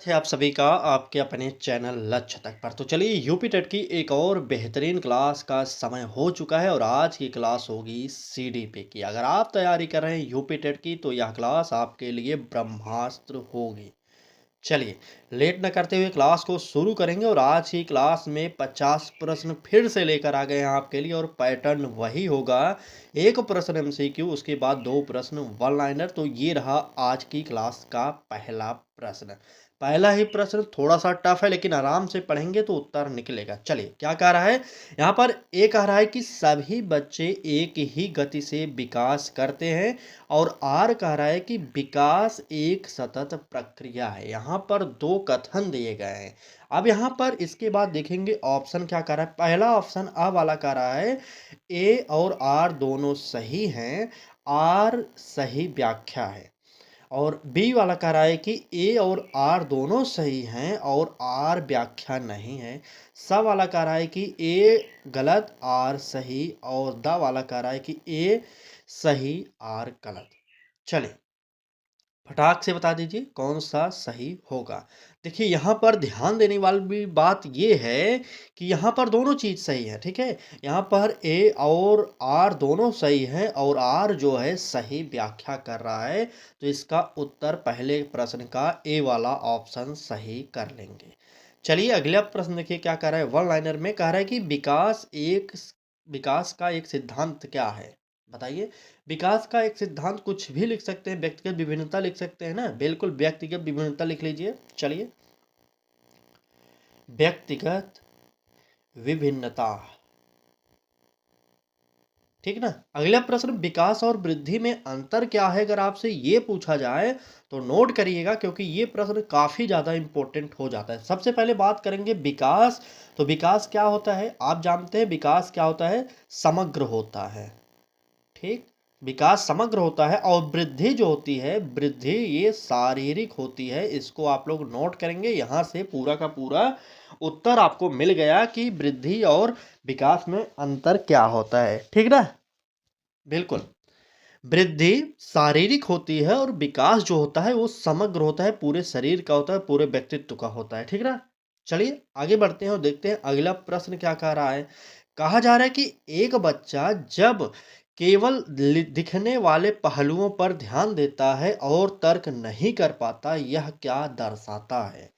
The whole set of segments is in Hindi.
है आप सभी का आपके अपने चैनल लक्ष्य तक पर। तो चलिए यूपी टेट की एक और बेहतरीन क्लास का समय हो चुका है और आज की क्लास होगी सीडीपी की। अगर आप तैयारी कर रहे हैं यूपी टेट की तो यह क्लास आपके लिए ब्रह्मास्त्र होगी। चलिए लेट न करते हुए क्लास को शुरू करेंगे और आज की क्लास में 50 प्रश्न फिर से लेकर आ गए हैं आपके लिए और पैटर्न वही होगा। एक प्रश्न एमसीक्यू, उसके बाद दो प्रश्न वन लाइनर। तो ये रहा आज की क्लास का पहला प्रश्न। पहला ही प्रश्न थोड़ा सा टफ है लेकिन आराम से पढ़ेंगे तो उत्तर निकलेगा। चलिए क्या कह रहा है यहाँ पर। ए कह रहा है कि सभी बच्चे एक ही गति से विकास करते हैं और आर कह रहा है कि विकास एक सतत प्रक्रिया है। यहाँ पर दो कथन दिए गए हैं। अब यहाँ पर इसके बाद देखेंगे ऑप्शन क्या कर रहा है। पहला ऑप्शन आ वाला कह रहा है ए और आर दोनों सही हैं, आर सही व्याख्या है। और बी वाला कह रहा है कि ए और आर दोनों सही हैं और आर व्याख्या नहीं है। स वाला कह रहा है कि ए गलत आर सही और द वाला कह रहा है कि ए सही आर गलत। चलिए फटाक से बता दीजिए कौन सा सही होगा। देखिए यहाँ पर ध्यान देने वाली बात ये है कि यहाँ पर दोनों चीज़ सही है। ठीक है, यहाँ पर ए और आर दोनों सही हैं और आर जो है सही व्याख्या कर रहा है। तो इसका उत्तर पहले प्रश्न का ए वाला ऑप्शन सही कर लेंगे। चलिए अगला प्रश्न देखिए क्या कह रहा है। वन लाइनर में कह रहा है कि विकास का एक सिद्धांत क्या है, बताइए। विकास का एक सिद्धांत कुछ भी लिख सकते हैं, व्यक्तिगत विभिन्नता लिख सकते हैं ना, बिल्कुल व्यक्तिगत विभिन्नता लिख लीजिए। चलिए व्यक्तिगत विभिन्नता, ठीक ना। अगला प्रश्न विकास और वृद्धि में अंतर क्या है, अगर आपसे ये पूछा जाए तो नोट करिएगा क्योंकि ये प्रश्न काफी ज्यादा इंपॉर्टेंट हो जाता है। सबसे पहले बात करेंगे विकास। तो विकास क्या होता है, आप जानते हैं विकास क्या होता है, समग्र होता है। ठीक, विकास समग्र होता है। और वृद्धि जो होती है, वृद्धि ये शारीरिक होती है। इसको आप लोग नोट करेंगे, यहां से पूरा का पूरा उत्तर आपको मिल गया कि वृद्धि और विकास में अंतर क्या होता है। ठीक ना, बिल्कुल। वृद्धि शारीरिक होती है और विकास जो होता है वो समग्र होता है, पूरे शरीर का होता है, पूरे व्यक्तित्व का होता है। ठीक ना। चलिए आगे बढ़ते हैं और देखते हैं अगला प्रश्न क्या कह रहा है। कहा जा रहा है कि एक बच्चा जब केवल दिखने वाले पहलुओं पर ध्यान देता है और तर्क नहीं कर पाता, यह क्या दर्शाता है।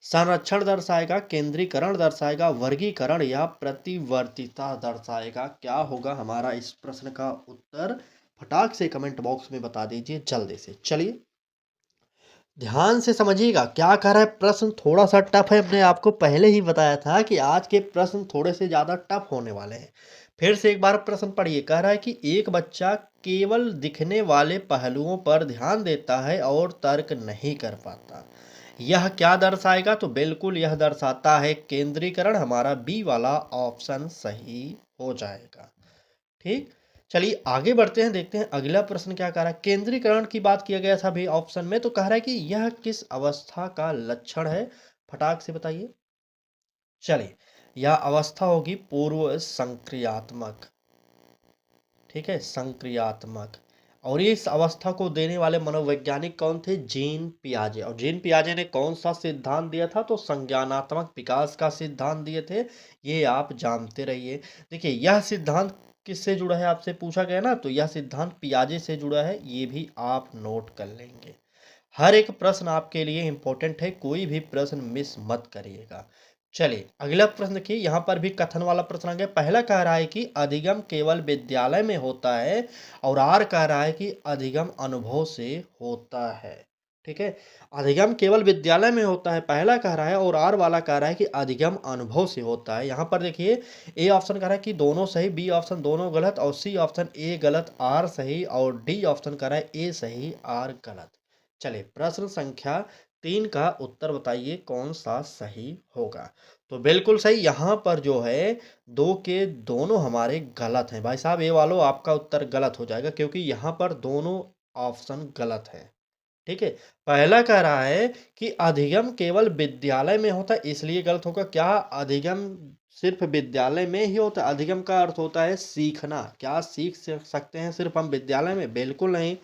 संरक्षण दर्शाएगा, केंद्रीकरण दर्शाएगा, वर्गीकरण या प्रतिवर्तिता दर्शाएगा। क्या होगा हमारा इस प्रश्न का उत्तर, फटाक से कमेंट बॉक्स में बता दीजिए जल्दी से। चलिए ध्यान से समझिएगा क्या कह रहा है। प्रश्न थोड़ा सा टफ है, हमने आपको पहले ही बताया था कि आज के प्रश्न थोड़े से ज्यादा टफ होने वाले हैं। फिर से एक बार प्रश्न पढ़िए। कह रहा है कि एक बच्चा केवल दिखने वाले पहलुओं पर ध्यान देता है और तर्क नहीं कर पाता, यह क्या दर्शाएगा। तो बिल्कुल यह दर्शाता है केंद्रीकरण। हमारा बी वाला ऑप्शन सही हो जाएगा। ठीक, चलिए आगे बढ़ते हैं, देखते हैं अगला प्रश्न क्या कह रहा है। केंद्रीकरण की बात किया गया था अभी ऑप्शन में, तो कह रहा है कि यह किस अवस्था का लक्षण है, फटाक से बताइए। चलिए यह अवस्था होगी पूर्व संक्रियात्मक। ठीक है, संक्रियात्मक। और ये इस अवस्था को देने वाले मनोवैज्ञानिक कौन थे, जीन पियाजे। और जीन पियाजे ने कौन सा सिद्धांत दिया था, तो संज्ञानात्मक विकास का सिद्धांत दिए थे। ये आप जानते रहिए। देखिए यह सिद्धांत किससे जुड़ा है, आपसे पूछा गया ना, तो यह सिद्धांत पियाजे से जुड़ा है। ये भी आप नोट कर लेंगे। हर एक प्रश्न आपके लिए इंपॉर्टेंट है, कोई भी प्रश्न मिस मत करिएगा। चलिए अगला प्रश्न देखिए, यहाँ पर भी कथन वाला प्रश्न आ गया। पहला कह रहा है कि अधिगम केवल विद्यालय में होता है और आर कह रहा है कि अधिगम अनुभव से होता है। ठीक है, अधिगम केवल विद्यालय में होता है पहला कह रहा है और आर वाला कह रहा है कि अधिगम अनुभव से होता है। यहाँ पर देखिए ए ऑप्शन कह रहा है कि दोनों सही, बी ऑप्शन दोनों गलत और सी ऑप्शन ए गलत आर सही और डी ऑप्शन कह रहा है ए सही आर गलत। चलिए प्रश्न संख्या 3 का उत्तर बताइए कौन सा सही होगा। तो बिल्कुल सही, यहाँ पर जो है दो के दोनों हमारे गलत हैं। भाई साहब ये वालों आपका उत्तर गलत हो जाएगा क्योंकि यहाँ पर दोनों ऑप्शन गलत है। ठीक है, पहला कह रहा है कि अधिगम केवल विद्यालय में होता है, इसलिए गलत होगा। क्या अधिगम सिर्फ विद्यालय में ही होता है? अधिगम का अर्थ होता है सीखना। क्या सीख सकते हैं सिर्फ हम विद्यालय में? बिल्कुल नहीं।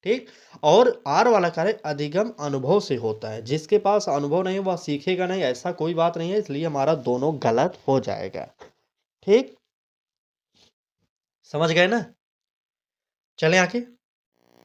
ठीक। और आर वाला कार्य अधिगम अनुभव से होता है, जिसके पास अनुभव नहीं वह सीखेगा नहीं, ऐसा कोई बात नहीं है, इसलिए हमारा दोनों गलत हो जाएगा। ठीक, समझ गए ना? चलें आगे।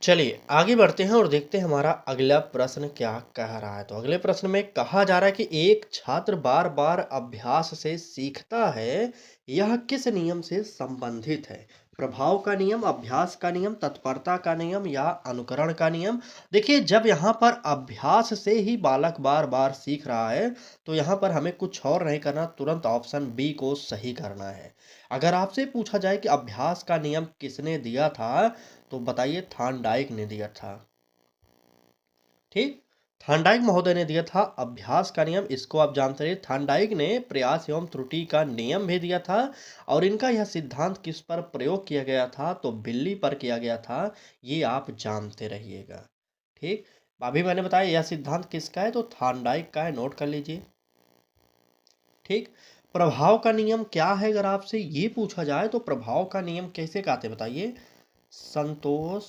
चलिए आगे बढ़ते हैं और देखते हैं हमारा अगला प्रश्न क्या कह रहा है। तो अगले प्रश्न में कहा जा रहा है कि एक छात्र बार बार अभ्यास से सीखता है, यह किस नियम से संबंधित है? प्रभाव का नियम, अभ्यास का नियम, तत्परता का नियम या अनुकरण का नियम? देखिए, जब यहाँ पर अभ्यास से ही बालक बार बार सीख रहा है, तो यहाँ पर हमें कुछ और नहीं करना, तुरंत ऑप्शन बी को सही करना है। अगर आपसे पूछा जाए कि अभ्यास का नियम किसने दिया था, तो बताइए, थार्नडाइक ने दिया था। ठीक, थार्नडाइक महोदय ने दिया था अभ्यास का नियम। इसको आप जानते रहिए, थार्नडाइक ने प्रयास एवं त्रुटि का नियम भी दिया था। और इनका यह सिद्धांत किस पर प्रयोग किया गया था? तो बिल्ली पर किया गया था, ये आप जानते रहिएगा। ठीक, अभी मैंने बताया यह सिद्धांत किसका है, तो थार्नडाइक का है, नोट कर लीजिए। ठीक, प्रभाव का नियम क्या है अगर आपसे ये पूछा जाए, तो प्रभाव का नियम कैसे कहते बताइए? संतोष,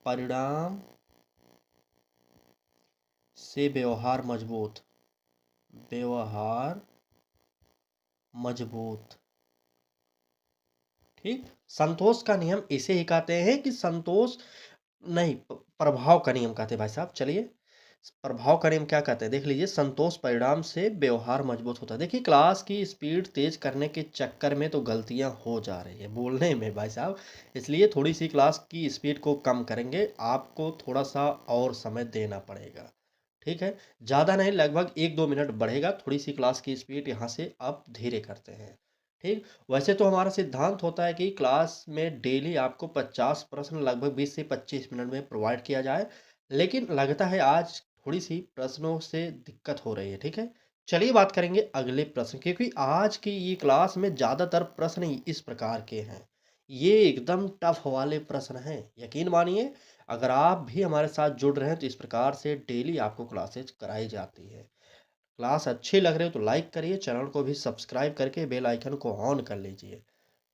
परिणाम से व्यवहार मजबूत, व्यवहार मजबूत। ठीक, संतोष का नियम इसे ही कहते हैं कि संतोष नहीं, प्रभाव का नियम कहते हैं भाई साहब। चलिए, प्रभाव का नियम क्या कहते हैं देख लीजिए, संतोष परिणाम से व्यवहार मजबूत होता है। देखिए, क्लास की स्पीड तेज करने के चक्कर में तो गलतियां हो जा रही है बोलने में भाई साहब, इसलिए थोड़ी सी क्लास की स्पीड को कम करेंगे, आपको थोड़ा सा और समय देना पड़ेगा। ठीक है, ज़्यादा नहीं, लगभग 1-2 मिनट बढ़ेगा, थोड़ी सी क्लास की स्पीड यहाँ से आप धीरे करते हैं। ठीक, वैसे तो हमारा सिद्धांत होता है कि क्लास में डेली आपको 50 प्रश्न लगभग 20 से 25 मिनट में प्रोवाइड किया जाए, लेकिन लगता है आज थोड़ी सी प्रश्नों से दिक्कत हो रही है। ठीक है, चलिए बात करेंगे अगले प्रश्न की, क्योंकि आज की ये क्लास में ज़्यादातर प्रश्न इस प्रकार के हैं, ये एकदम टफ वाले प्रश्न हैं, यकीन मानिए। अगर आप भी हमारे साथ जुड़ रहे हैं, तो इस प्रकार से डेली आपको क्लासेज कराई जाती है। क्लास अच्छी लग रही हो तो लाइक करिए, चैनल को भी सब्सक्राइब करके बेल आइकन को ऑन कर लीजिए।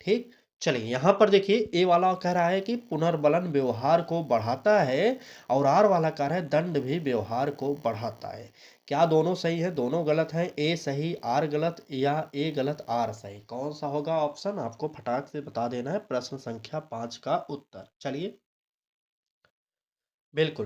ठीक, चलिए यहाँ पर देखिए, ए वाला कह रहा है कि पुनर्बलन व्यवहार को बढ़ाता है, और आर वाला कह रहा है दंड भी व्यवहार को बढ़ाता है। क्या दोनों सही है? दोनों गलत हैं। ए सही, आर गलत, या ए गलत, आर सही? कौन सा होगा ऑप्शन, आपको फटाक से बता देना है। प्रश्न संख्या 5 का उत्तर, चलिए। बिल्कुल,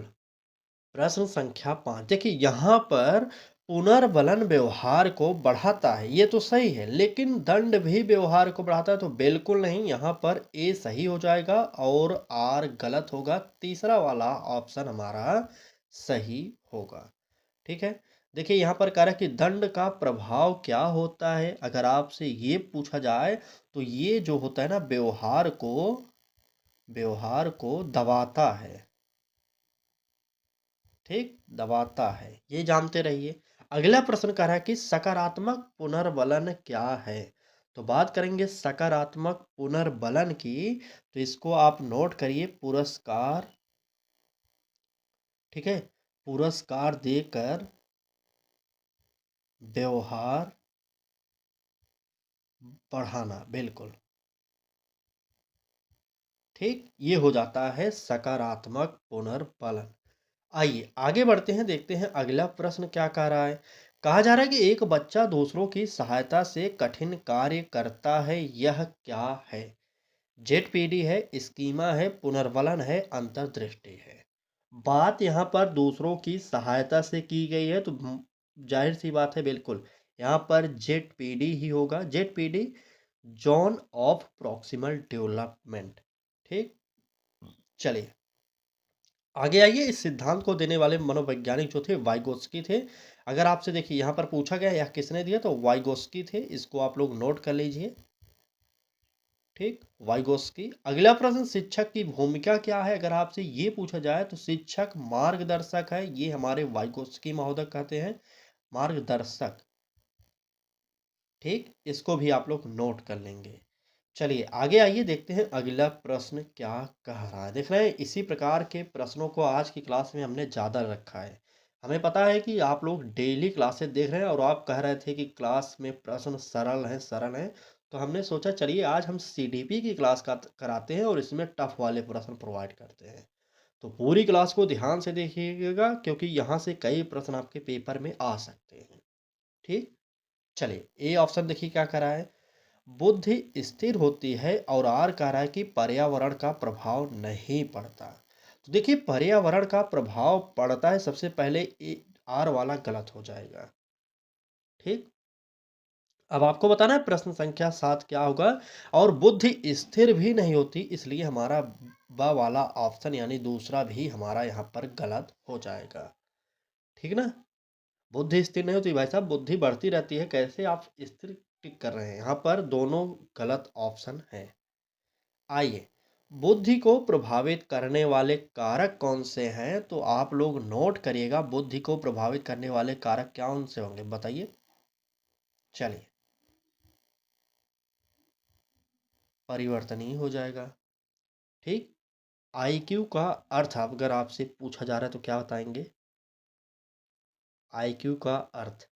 प्रश्न संख्या 5 देखिए, यहाँ पर पुनर्बलन व्यवहार को बढ़ाता है, ये तो सही है, लेकिन दंड भी व्यवहार को बढ़ाता है, तो बिल्कुल नहीं। यहाँ पर ए सही हो जाएगा और आर गलत होगा, तीसरा वाला ऑप्शन हमारा सही होगा। ठीक है, देखिए यहाँ पर कह रहा है कि दंड का प्रभाव क्या होता है, अगर आपसे ये पूछा जाए, तो ये जो होता है ना, व्यवहार को दबाता है। ठीक, दबाता है, ये जानते रहिए। अगला प्रश्न कह रहा है कि सकारात्मक पुनर्बलन क्या है? तो बात करेंगे सकारात्मक पुनर्बलन की, तो इसको आप नोट करिए, पुरस्कार। ठीक है, पुरस्कार देकर व्यवहार बढ़ाना, बिल्कुल। ठीक, ये हो जाता है सकारात्मक पुनर्बलन। आइए आगे बढ़ते हैं, देखते हैं अगला प्रश्न क्या कह रहा है। कहा जा रहा है कि एक बच्चा दूसरों की सहायता से कठिन कार्य करता है, यह क्या है? जेडपीडी है, स्कीमा है, पुनर्बलन है, अंतर्दृष्टि है? बात यहाँ पर दूसरों की सहायता से की गई है, तो जाहिर सी बात है, बिल्कुल यहाँ पर जेडपीडी ही होगा। ZPD, zone of proximal development. ठीक, चलिए आगे आइए। इस सिद्धांत को देने वाले मनोवैज्ञानिक जो थे, वाइगोस्की थे। अगर आपसे देखिए यहाँ पर पूछा गया यह किसने दिया, तो वाइगोस्की थे, इसको आप लोग नोट कर लीजिए। ठीक, वाइगोस्की। अगला प्रश्न, शिक्षक की भूमिका क्या है, अगर आपसे ये पूछा जाए, तो शिक्षक मार्गदर्शक है, ये हमारे वाइगोस्की महोदय कहते हैं, मार्गदर्शक। ठीक, इसको भी आप लोग नोट कर लेंगे। चलिए आगे आइए, देखते हैं अगला प्रश्न क्या कह रहा है। देख रहे हैं, इसी प्रकार के प्रश्नों को आज की क्लास में हमने ज़्यादा रखा है। हमें पता है कि आप लोग डेली क्लासेस देख रहे हैं, और आप कह रहे थे कि क्लास में प्रश्न सरल हैं, सरल हैं, तो हमने सोचा चलिए आज हम सीडीपी की क्लास का कराते हैं और इसमें टफ वाले प्रश्न प्रोवाइड करते हैं। तो पूरी क्लास को ध्यान से देखिएगा क्योंकि यहाँ से कई प्रश्न आपके पेपर में आ सकते हैं। ठीक, चलिए ए ऑप्शन देखिए क्या करा है, बुद्धि स्थिर होती है और आर कह रहा है कि पर्यावरण का प्रभाव नहीं पड़ता। तो देखिए पर्यावरण का प्रभाव पड़ता है, सबसे पहले ए आर वाला गलत हो जाएगा। ठीक, अब आपको बताना है प्रश्न संख्या 7 क्या होगा, और बुद्धि स्थिर भी नहीं होती, इसलिए हमारा ब वाला ऑप्शन यानी दूसरा भी हमारा यहाँ पर गलत हो जाएगा। ठीक ना, बुद्धि स्थिर नहीं होती भाई साहब, बुद्धि बढ़ती रहती है, कैसे आप स्थिर टिक कर रहे हैं, यहाँ पर दोनों गलत ऑप्शन है। आइए, बुद्धि को प्रभावित करने वाले कारक कौन से हैं, तो आप लोग नोट करिएगा बुद्धि को प्रभावित करने वाले कारक कौन से होंगे बताइए। चलिए, परिवर्तनीय हो जाएगा। ठीक, आईक्यू का अर्थ अगर आपसे पूछा जा रहा है तो क्या बताएंगे, आईक्यू का अर्थ।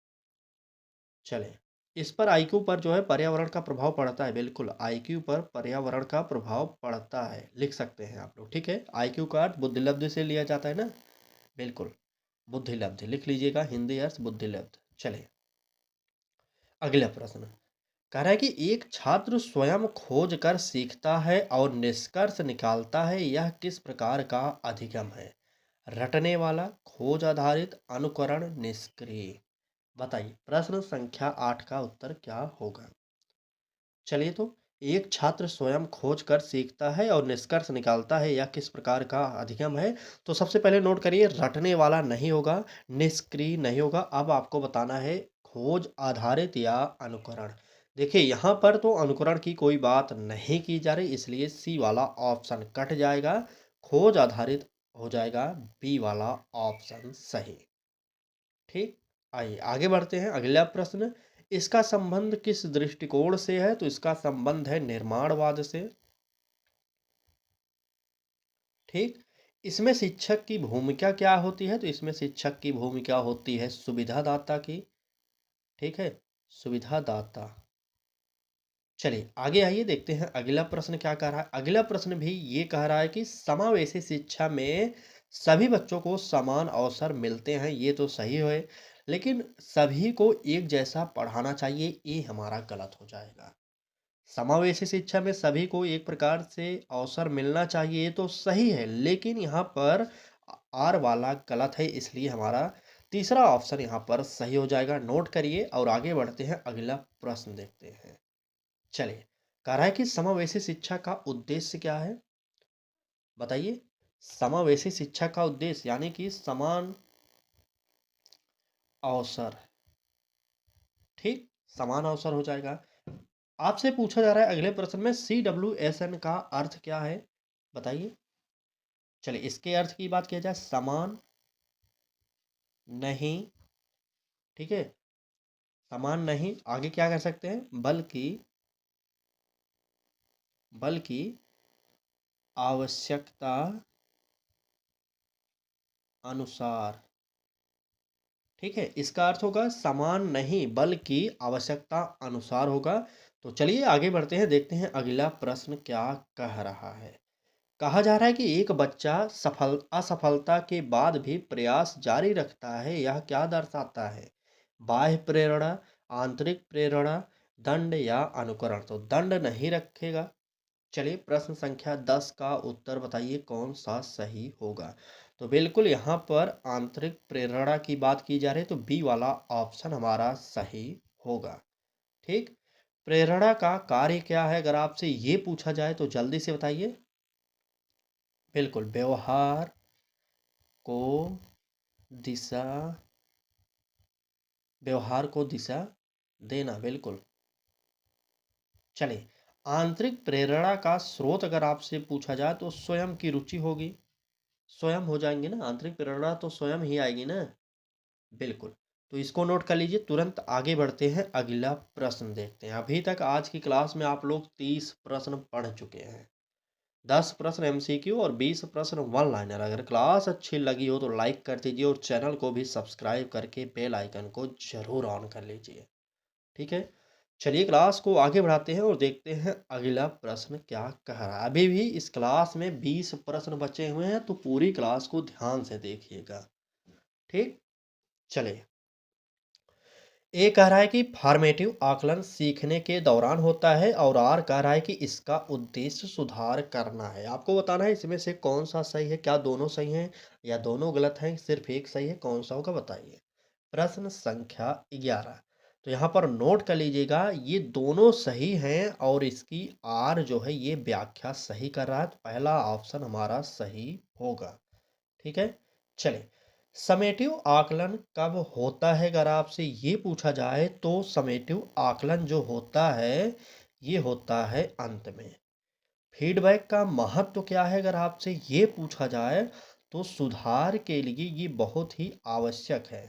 चलें, इस पर आईक्यू पर जो है पर्यावरण का प्रभाव पड़ता है, बिल्कुल आईक्यू पर पर्यावरण का प्रभाव पड़ता है, लिख सकते हैं आप लोग। ठीक है, आईक्यू का अर्थ बुद्धिलब्धि से लिया जाता है ना, बिल्कुल बुद्धिलब्धि लिख लीजिएगा, हिंदी अर्थ बुद्धिलब्ध। चलिए अगला प्रश्न, कह रहा है कि एक छात्र स्वयं खोज कर सीखता है और निष्कर्ष निकालता है, यह किस प्रकार का अधिगम है, रटने वाला, खोज आधारित, अनुकरण, निष्क्रिय। बताइए प्रश्न संख्या 8 का उत्तर क्या होगा। चलिए, तो एक छात्र स्वयं खोज कर सीखता है और निष्कर्ष निकालता है, यह किस प्रकार का अधिगम है। तो सबसे पहले नोट करिए, रटने वाला नहीं होगा, निष्क्रिय नहीं होगा। अब आपको बताना है खोज आधारित या अनुकरण। देखिए यहाँ पर तो अनुकरण की कोई बात नहीं की जा रही, इसलिए सी वाला ऑप्शन कट जाएगा, खोज आधारित हो जाएगा बी वाला ऑप्शन सही। ठीक, आइए आगे बढ़ते हैं। अगला प्रश्न, इसका संबंध किस दृष्टिकोण से है, तो इसका संबंध है निर्माणवाद से। ठीक, इसमें शिक्षक की भूमिका क्या होती है, तो इसमें शिक्षक की भूमिका होती है सुविधादाता की। ठीक है, सुविधादाता। चलिए आगे आइए देखते हैं अगला प्रश्न क्या कह रहा है। अगला प्रश्न भी ये कह रहा है कि समावेशी शिक्षा में सभी बच्चों को समान अवसर मिलते हैं, ये तो सही है, लेकिन सभी को एक जैसा पढ़ाना चाहिए, ये हमारा गलत हो जाएगा। समावेशी शिक्षा में सभी को एक प्रकार से अवसर मिलना चाहिए, ये तो सही है, लेकिन यहाँ पर आर वाला गलत है, इसलिए हमारा तीसरा ऑप्शन यहाँ पर सही हो जाएगा। नोट करिए और आगे बढ़ते हैं, अगला प्रश्न देखते हैं। चलिए, कह रहा है कि समावेशी शिक्षा का उद्देश्य क्या है, बताइए। समावेशी शिक्षा का उद्देश्य यानी कि समान अवसर। ठीक, समान अवसर हो जाएगा। आपसे पूछा जा रहा है अगले प्रश्न में CWSN का अर्थ क्या है, बताइए। चलिए इसके अर्थ की बात किया जाए, समान नहीं। ठीक है, समान नहीं, आगे क्या कर सकते हैं, बल्कि बल्कि आवश्यकता अनुसार। ठीक है, इसका अर्थ होगा समान नहीं बल्कि आवश्यकता अनुसार होगा। तो चलिए आगे बढ़ते हैं, देखते हैं अगला प्रश्न क्या कह रहा है। कहा जा रहा है कि एक बच्चा असफलता के बाद भी प्रयास जारी रखता है, यह क्या दर्शाता है, बाह्य प्रेरणा, आंतरिक प्रेरणा, दंड या अनुकरण। तो दंड नहीं रखेगा। चलिए प्रश्न संख्या 10 का उत्तर बताइए कौन सा सही होगा। तो बिल्कुल यहाँ पर आंतरिक प्रेरणा की बात की जा रही है, तो बी वाला ऑप्शन हमारा सही होगा। ठीक, प्रेरणा का कार्य क्या है अगर आपसे ये पूछा जाए तो जल्दी से बताइए। बिल्कुल, व्यवहार को दिशा, व्यवहार को दिशा देना, बिल्कुल। चलिए, आंतरिक प्रेरणा का स्रोत अगर आपसे पूछा जाए तो स्वयं की रुचि होगी, स्वयं हो जाएंगे ना, आंतरिक प्रेरणा तो स्वयं ही आएगी ना, बिल्कुल। तो इसको नोट कर लीजिए। तुरंत आगे बढ़ते हैं, अगला प्रश्न देखते हैं। अभी तक आज की क्लास में आप लोग 30 प्रश्न पढ़ चुके हैं, 10 प्रश्न एमसीक्यू और 20 प्रश्न वन लाइनर। अगर क्लास अच्छी लगी हो तो लाइक कर दीजिए और चैनल को भी सब्सक्राइब करके बेल आइकन को जरूर ऑन कर लीजिए। ठीक है, चलिए क्लास को आगे बढ़ाते हैं और देखते हैं अगला प्रश्न क्या कह रहा है। अभी भी इस क्लास में 20 प्रश्न बचे हुए हैं, तो पूरी क्लास को ध्यान से देखिएगा। ठीक, चलिए। ए कह रहा है कि फॉर्मेटिव आकलन सीखने के दौरान होता है, और आर कह रहा है कि इसका उद्देश्य सुधार करना है। आपको बताना है इसमें से कौन सा सही है, क्या दोनों सही हैं या दोनों गलत हैं, सिर्फ एक सही है, कौन सा होगा बताइए। प्रश्न संख्या 11। तो यहाँ पर नोट कर लीजिएगा, ये दोनों सही हैं और इसकी आर जो है ये व्याख्या सही कर रहा है, तो पहला ऑप्शन हमारा सही होगा। ठीक है, चलिए। समेटिव आकलन कब होता है अगर आपसे ये पूछा जाए, तो समेटिव आकलन जो होता है ये होता है अंत में। फीडबैक का महत्व क्या है अगर आपसे ये पूछा जाए, तो सुधार के लिए ये बहुत ही आवश्यक है।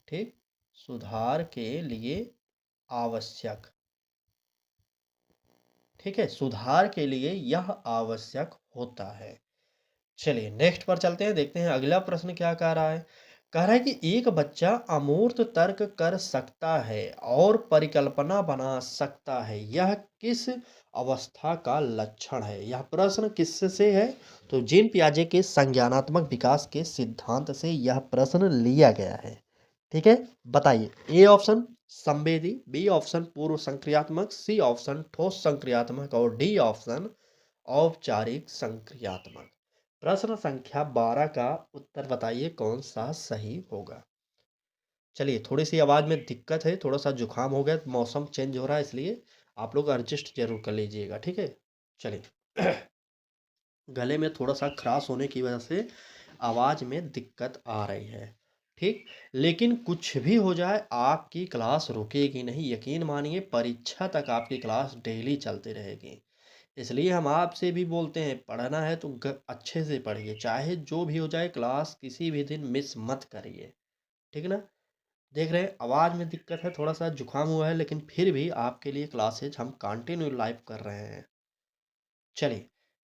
ठीक, सुधार के लिए आवश्यक। ठीक है, सुधार के लिए यह आवश्यक होता है। चलिए नेक्स्ट पर चलते हैं, देखते हैं अगला प्रश्न क्या कह रहा है। कह रहा है कि एक बच्चा अमूर्त तर्क कर सकता है और परिकल्पना बना सकता है, यह किस अवस्था का लक्षण है। यह प्रश्न किससे है, तो जीन पियाजे के संज्ञानात्मक विकास के सिद्धांत से यह प्रश्न लिया गया है। ठीक है, बताइए। ए ऑप्शन संवेदी, बी ऑप्शन पूर्व संक्रियात्मक, सी ऑप्शन ठोस संक्रियात्मक और डी ऑप्शन औपचारिक संक्रियात्मक। प्रश्न संख्या 12 का उत्तर बताइए कौन सा सही होगा। चलिए, थोड़ी सी आवाज़ में दिक्कत है, थोड़ा सा जुकाम हो गया, मौसम चेंज हो रहा है, इसलिए आप लोग एडजस्ट जरूर कर लीजिएगा। ठीक है, चलिए। गले में थोड़ा सा खराश होने की वजह से आवाज़ में दिक्कत आ रही है। ठीक, लेकिन कुछ भी हो जाए आपकी क्लास रुकेगी नहीं, यकीन मानिए परीक्षा तक आपकी क्लास डेली चलती रहेगी। इसलिए हम आपसे भी बोलते हैं, पढ़ना है तो अच्छे से पढ़िए, चाहे जो भी हो जाए, क्लास किसी भी दिन मिस मत करिए। ठीक ना, देख रहे हैं आवाज़ में दिक्कत है, थोड़ा सा जुकाम हुआ है, लेकिन फिर भी आपके लिए क्लासेज हम कंटिन्यू लाइव कर रहे हैं। चलिए,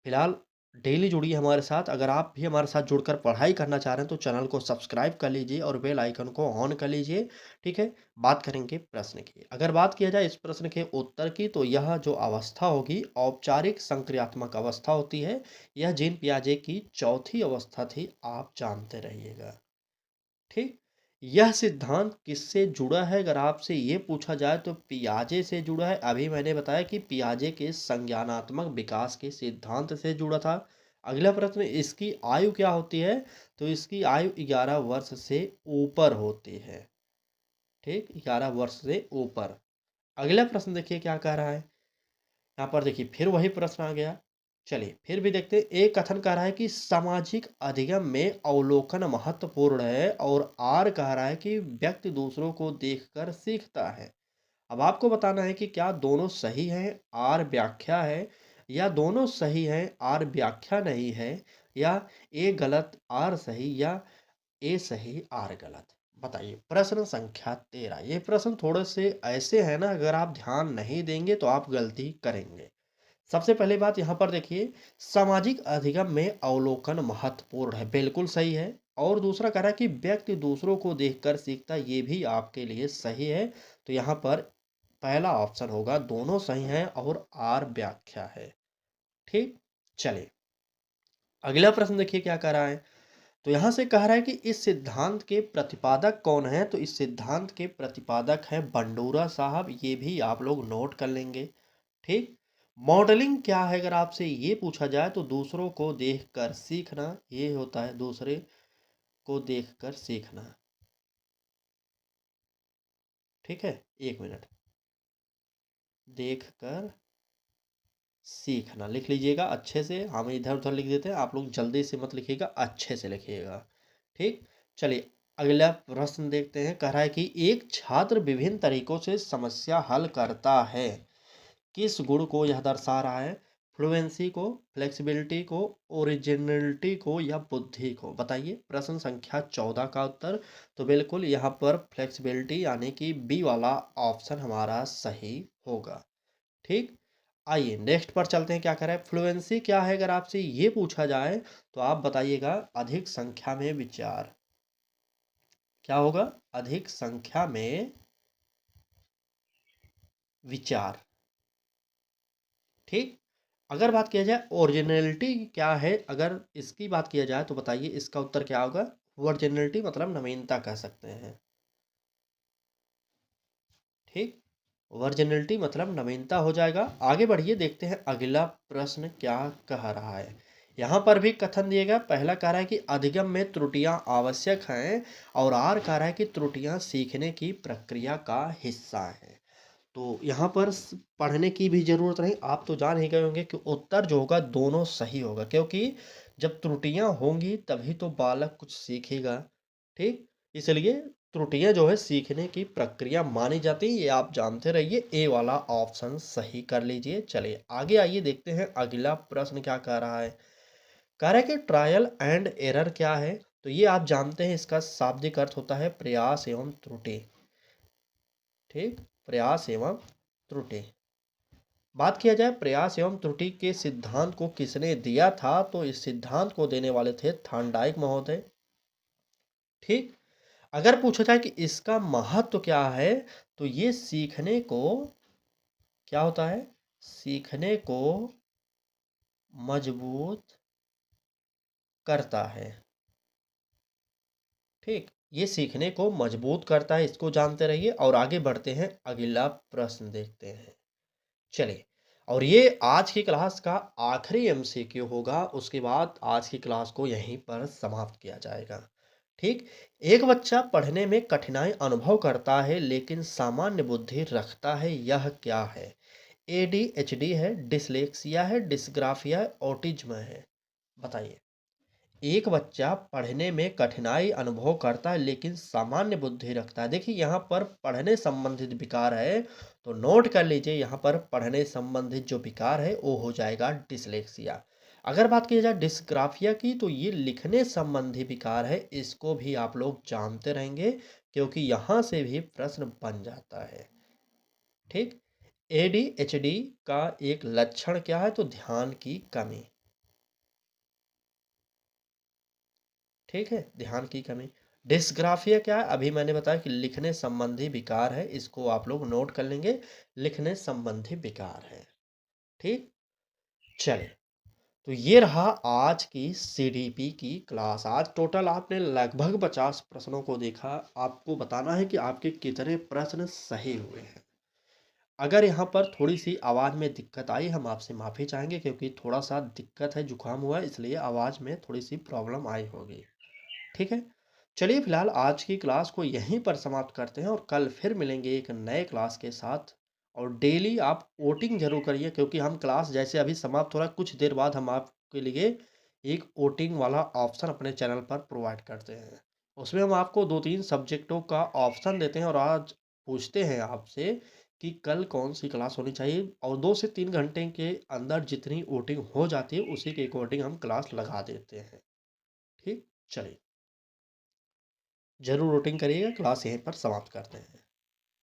फिलहाल डेली जुड़िए हमारे साथ। अगर आप भी हमारे साथ जुड़कर पढ़ाई करना चाह रहे हैं, तो चैनल को सब्सक्राइब कर लीजिए और बेल आइकन को ऑन कर लीजिए। ठीक है, बात करेंगे प्रश्न की। अगर बात किया जाए इस प्रश्न के उत्तर की, तो यह जो अवस्था होगी औपचारिक संक्रियात्मक अवस्था होती है। यह जीन पियाजे की चौथी अवस्था थी, आप जानते रहिएगा। ठीक, यह सिद्धांत किससे जुड़ा है अगर आपसे ये पूछा जाए, तो पियाजे से जुड़ा है। अभी मैंने बताया कि पियाजे के संज्ञानात्मक विकास के सिद्धांत से जुड़ा था। अगला प्रश्न, इसकी आयु क्या होती है, तो इसकी आयु 11 वर्ष से ऊपर होती है। ठीक, 11 वर्ष से ऊपर। अगला प्रश्न देखिए क्या कह रहा है। यहाँ पर देखिए फिर वही प्रश्न आ गया। चलिए फिर भी देखते हैं। एक कथन कह रहा है कि सामाजिक अधिगम में अवलोकन महत्वपूर्ण है, और आर कह रहा है कि व्यक्ति दूसरों को देखकर सीखता है। अब आपको बताना है कि क्या दोनों सही हैं, आर व्याख्या है, या दोनों सही हैं, आर व्याख्या नहीं है, या ए गलत आर सही, या ए सही आर गलत। बताइए। प्रश्न संख्या 13। ये प्रश्न थोड़े से ऐसे हैं ना, अगर आप ध्यान नहीं देंगे तो आप गलती करेंगे। सबसे पहली बात यहाँ पर देखिए, सामाजिक अधिगम में अवलोकन महत्वपूर्ण है, बिल्कुल सही है। और दूसरा कह रहा है कि व्यक्ति दूसरों को देखकर सीखता, ये भी आपके लिए सही है। तो यहाँ पर पहला ऑप्शन होगा, दोनों सही हैं और आर व्याख्या है। ठीक, चलिए अगला प्रश्न देखिए क्या कह रहा है। तो यहाँ से कह रहा है कि इस सिद्धांत के प्रतिपादक कौन है, तो इस सिद्धांत के प्रतिपादक हैं बंडूरा साहब, ये भी आप लोग नोट कर लेंगे। ठीक, मॉडलिंग क्या है अगर आपसे ये पूछा जाए, तो दूसरों को देखकर सीखना, ये होता है दूसरे को देखकर सीखना। ठीक है, एक मिनट, देखकर सीखना लिख लीजिएगा अच्छे से, हम इधर उधर लिख देते हैं, आप लोग जल्दी से मत लिखिएगा, अच्छे से लिखिएगा। ठीक, चलिए अगला प्रश्न देखते हैं। कह रहा है कि एक छात्र विभिन्न तरीकों से समस्या हल करता है, किस गुण को यह दर्शा रहा है। फ्लुएंसी को, फ्लेक्सिबिलिटी को, ओरिजिनलिटी को, या बुद्धि को। बताइए। प्रश्न संख्या 14 का उत्तर, तो बिल्कुल यहाँ पर फ्लेक्सिबिलिटी यानी कि बी वाला ऑप्शन हमारा सही होगा। ठीक, आइए नेक्स्ट पर चलते हैं। क्या कह रहा है, फ्लुएंसी क्या है अगर आपसे ये पूछा जाए, तो आप बताइएगा अधिक संख्या में विचार। क्या होगा, अधिक संख्या में विचार। ठीक। अगर बात किया जाए ओरिजिनलिटी क्या है, अगर इसकी बात किया जाए तो बताइए इसका उत्तर क्या होगा। ओरिजिनलिटी मतलब नवीनता कह सकते हैं। ठीक। वर्जिनिटी मतलब नवीनता हो जाएगा। आगे बढ़िए, देखते हैं अगला प्रश्न क्या कह रहा है। यहाँ पर भी कथन दिएगा। पहला कह रहा है कि अधिगम में त्रुटियां आवश्यक हैं, और आर कह रहा है कि त्रुटियां सीखने की प्रक्रिया का हिस्सा हैं। तो यहाँ पर पढ़ने की भी जरूरत नहीं, आप तो जान ही गए होंगे कि उत्तर जो होगा दोनों सही होगा, क्योंकि जब त्रुटियां होंगी तभी तो बालक कुछ सीखेगा। ठीक। इसलिए त्रुटियां जो है सीखने की प्रक्रिया मानी जाती है, ये आप जानते रहिए। ए वाला ऑप्शन सही कर लीजिए। चलिए आगे आइए, देखते हैं अगला प्रश्न क्या कह रहा है। कह रहा है कि ट्रायल एंड एरर क्या है। तो ये आप जानते हैं, इसका शाब्दिक अर्थ होता है प्रयास एवं त्रुटि। ठीक। प्रयास एवं त्रुटि। बात किया जाए प्रयास एवं त्रुटि के सिद्धांत को किसने दिया था, तो इस सिद्धांत को देने वाले थे थॉर्नडाइक महोदय। ठीक। अगर पूछा जाए कि इसका महत्व क्या है, तो ये सीखने को क्या होता है, सीखने को मजबूत करता है। ठीक। ये सीखने को मजबूत करता है, इसको जानते रहिए। और आगे बढ़ते हैं, अगला प्रश्न देखते हैं। चलिए, और ये आज की क्लास का आखिरी एमसीक्यू होगा। उसके बाद आज की क्लास को यहीं पर समाप्त किया जाएगा। ठीक। एक बच्चा पढ़ने में कठिनाई अनुभव करता है लेकिन सामान्य बुद्धि रखता है, यह क्या है। एडीएचडी है, डिसलेक्सिया है, डिस्ग्राफिया है, ऑटिज्म है। बताइए। एक बच्चा पढ़ने में कठिनाई अनुभव करता है लेकिन सामान्य बुद्धि रखता है। देखिए यहाँ पर पढ़ने संबंधित विकार है, तो नोट कर लीजिए, यहाँ पर पढ़ने संबंधित जो विकार है वो हो जाएगा डिसलेक्सिया। अगर बात की जाए डिस्ग्राफिया की, तो ये लिखने संबंधी विकार है, इसको भी आप लोग जानते रहेंगे क्योंकि यहाँ से भी प्रश्न बन जाता है। ठीक। एडीएचडी का एक लक्षण क्या है, तो ध्यान की कमी। ठीक है, ध्यान की कमी। डिस्ग्राफिया क्या है, अभी मैंने बताया कि लिखने संबंधी विकार है, इसको आप लोग नोट कर लेंगे, लिखने संबंधी विकार है। ठीक। चलिए, तो ये रहा आज की सीडीपी की क्लास। आज टोटल आपने लगभग 50 प्रश्नों को देखा। आपको बताना है कि आपके कितने प्रश्न सही हुए हैं। अगर यहाँ पर थोड़ी सी आवाज़ में दिक्कत आई, हम आपसे माफ़ी चाहेंगे, क्योंकि थोड़ा सा दिक्कत है, जुकाम हुआ है, इसलिए आवाज़ में थोड़ी सी प्रॉब्लम आई होगी। ठीक है। चलिए फिलहाल आज की क्लास को यहीं पर समाप्त करते हैं, और कल फिर मिलेंगे एक नए क्लास के साथ। और डेली आप वोटिंग जरूर करिए, क्योंकि हम क्लास जैसे अभी समाप्त हो रहा है, कुछ देर बाद हम आपके लिए एक वोटिंग वाला ऑप्शन अपने चैनल पर प्रोवाइड करते हैं। उसमें हम आपको 2-3 सब्जेक्टों का ऑप्शन देते हैं, और आज पूछते हैं आपसे कि कल कौन सी क्लास होनी चाहिए, और 2 से 3 घंटे के अंदर जितनी वोटिंग हो जाती है उसी के अकॉर्डिंग हम क्लास लगा देते हैं। ठीक। चलिए, जरूर वोटिंग करिएगा। क्लास यहीं पर समाप्त करते हैं।